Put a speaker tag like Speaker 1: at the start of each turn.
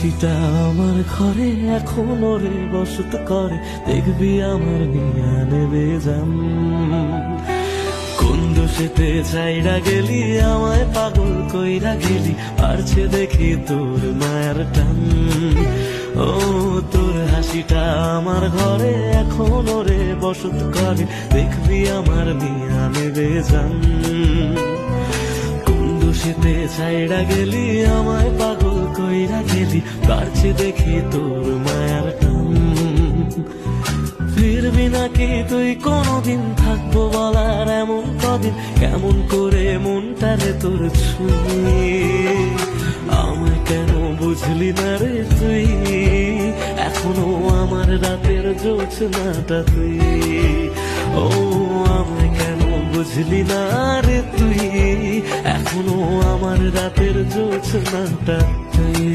Speaker 1: হাসিটা আমার ঘরে এখনো রে বসত করে, দেখবি আমার নিয়া নেবে যাম। কোন দোষেতে ছাইড়া গেলি আমায় পাগল কইরা গেলি, পারছে দেখি তোর মায়ের টান। ও তোর হাসিটা আমার ঘরে এখনো রে বসত করে, দেখবি আমার নিয়া নেবে যাম। খুশিতে ছাইড়া গেলি আমায় পাগল কইরা গেলি, পারছি দেখি তোর মায়ার টান। ফিরবি নাকি তুই কোনদিন, থাকবো বলার এমন কদিন, কেমন করে মনটারে তোর ছুঁয়ে। আমায় কেন বুঝলি না রে তুই, এখনো আমার রাতের জোছনাটা তুই। ও আমায় কেন বুঝলি না রে তুই, এখনো আমার রাতের জোছনাটা তুই।